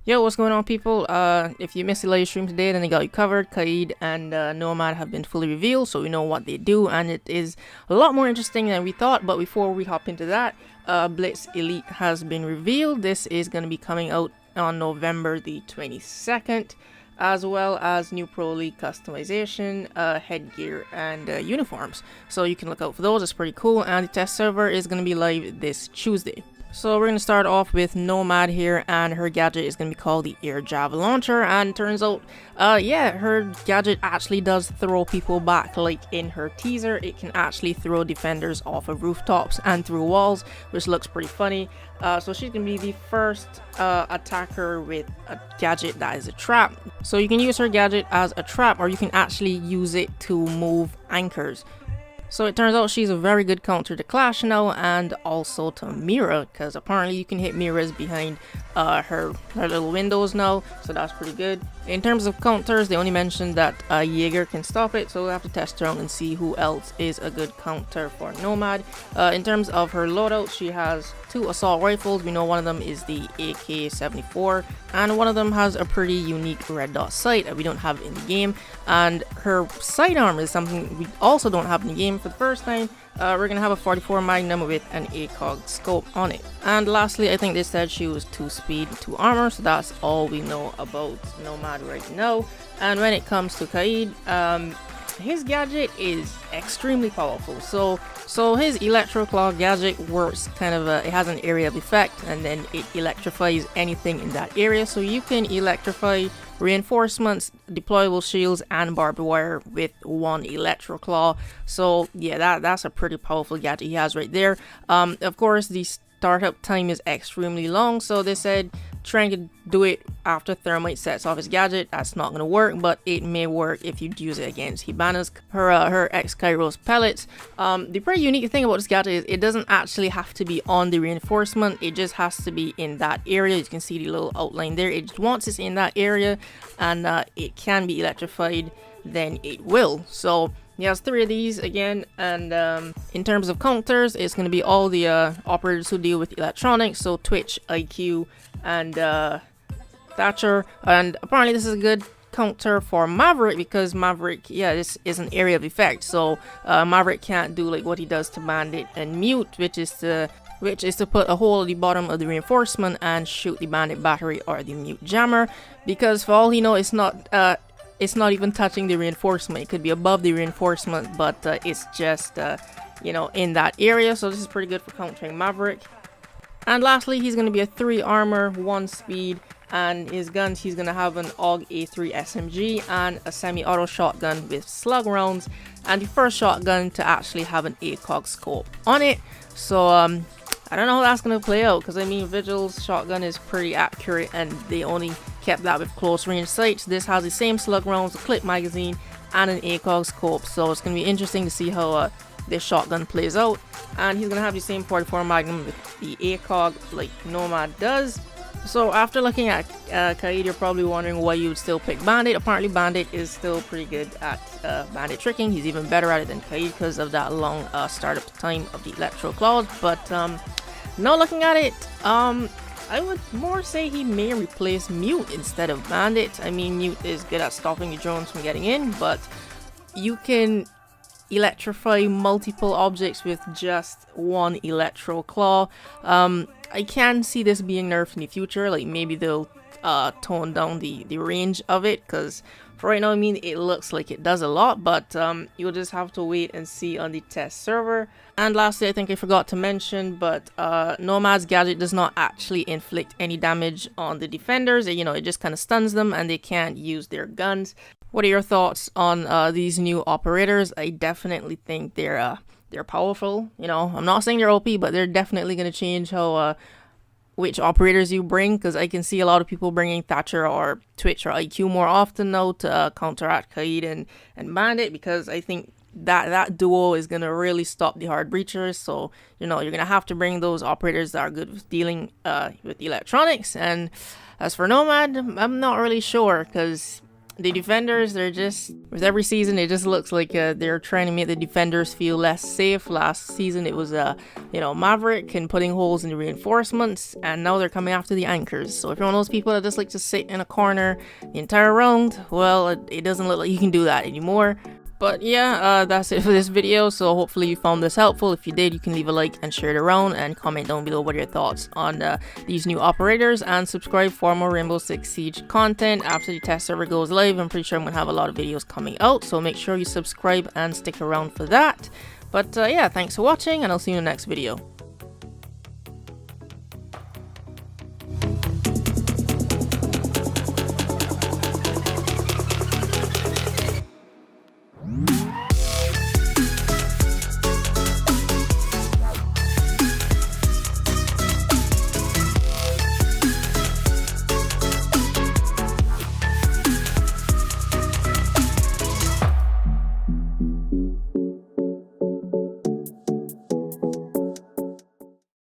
Yo, what's going on, people? If you missed the live stream today, then they got you covered. Kaid and Nomad have been fully revealed, so we know what they do, and it is a lot more interesting than we thought. But before we hop into that, Blitz Elite has been revealed. This is going to be coming out on November the 22nd, as well as new Pro League customization, headgear, and uniforms. So you can look out for those. It's pretty cool, and the test server is going to be live this Tuesday. So we're going to start off with Nomad here, and her gadget is going to be called the Air Java Launcher, and turns out, yeah, her gadget actually does throw people back. Like in her teaser, it can actually throw defenders off of rooftops and through walls, which looks pretty funny. So she's going to be the first attacker with a gadget that is a trap. So you can use her gadget as a trap, or you can actually use it to move anchors. So it turns out she's a very good counter to Clash now, and also to Mira, because apparently you can hit mirrors behind her little windows now, so that's pretty good. In terms of counters, they only mentioned that Jaeger can stop it, so we'll have to test around and see who else is a good counter for Nomad. In terms of her loadout, she has 2 assault rifles. We know one of them is the AK-74, and one of them has a pretty unique red dot sight that we don't have in the game, and her sidearm is something we also don't have in the game. For the first time, we're gonna have a 44 Magnum with an ACOG scope on it. And lastly, I think they said she was 2 speed, 2 armor, so that's all we know about Nomad right now. And when it comes to Kaid, his gadget is extremely powerful. So his Electro Claw gadget works kind of it has an area of effect, and then it electrifies anything in that area. So you can electrify reinforcements, deployable shields, and barbed wire with one Electro Claw. So yeah, that's a pretty powerful gadget he has right there. Of course, the startup time is extremely long, so they said trying to do it after Thermite sets off his gadget, that's not going to work, but it may work if you use it against Hibana's, her ex-Kairos pellets. The pretty unique thing about this gadget is it doesn't actually have to be on the reinforcement, it just has to be in that area. You can see the little outline there. It just once it's in that area and it can be electrified, then it will. So he has 3 of these again, and in terms of counters, it's going to be all the operators who deal with electronics, so Twitch, IQ, and Thatcher. And apparently this is a good counter for Maverick, because Maverick, yeah, this is an area of effect, so Maverick can't do like what he does to Bandit and Mute, which is to put a hole at the bottom of the reinforcement and shoot the Bandit battery or the Mute jammer, because for all he knows, it's not even touching the reinforcement. It could be above the reinforcement, but it's just you know, in that area. So this is pretty good for countering Maverick. And lastly, he's going to be a 3 armor, 1 speed, and his guns, he's going to have an AUG A3 SMG and a semi-auto shotgun with slug rounds, and the first shotgun to actually have an ACOG scope on it. So I don't know how that's going to play out, because I mean, Vigil's shotgun is pretty accurate, and they only kept that with close range sights. This has the same slug rounds, a clip magazine, and an ACOG scope, so it's going to be interesting to see how this shotgun plays out. And he's going to have the same 44 Magnum with the ACOG like Nomad does. So after looking at Kaid, you're probably wondering why you would still pick Bandit. Apparently Bandit is still pretty good at bandit tricking. He's even better at it than Kaid because of that long startup time of the Electro Claws. But now looking at it, I would more say he may replace Mute instead of Bandit. I mean, Mute is good at stopping the drones from getting in, but you can electrify multiple objects with just one Electro Claw. I can see this being nerfed in the future, like maybe they'll tone down the range of it, because for right now, I mean, it looks like it does a lot, but you'll just have to wait and see on the test server. And lastly, I think I forgot to mention, but Nomad's gadget does not actually inflict any damage on the defenders. You know, it just kind of stuns them and they can't use their guns. What are your thoughts on these new operators? I definitely think they're powerful. You know, I'm not saying they're OP, but they're definitely going to change how which operators you bring, because I can see a lot of people bringing Thatcher or Twitch or IQ more often now to counteract Kaid and Bandit, because I think that duo is going to really stop the hard breachers. So, you know, you're going to have to bring those operators that are good with dealing with electronics. And as for Nomad, I'm not really sure, because the defenders, they're just, with every season, it just looks like they're trying to make the defenders feel less safe. Last season, it was, you know, Maverick and putting holes in the reinforcements, and now they're coming after the anchors. So if you're one of those people that just like to sit in a corner the entire round, well, it doesn't look like you can do that anymore. But yeah, that's it for this video, so hopefully you found this helpful. If you did, you can leave a like and share it around, and comment down below what your thoughts on these new operators, and subscribe for more Rainbow Six Siege content. After the test server goes live, I'm pretty sure I'm going to have a lot of videos coming out, so make sure you subscribe and stick around for that. But yeah, thanks for watching, and I'll see you in the next video.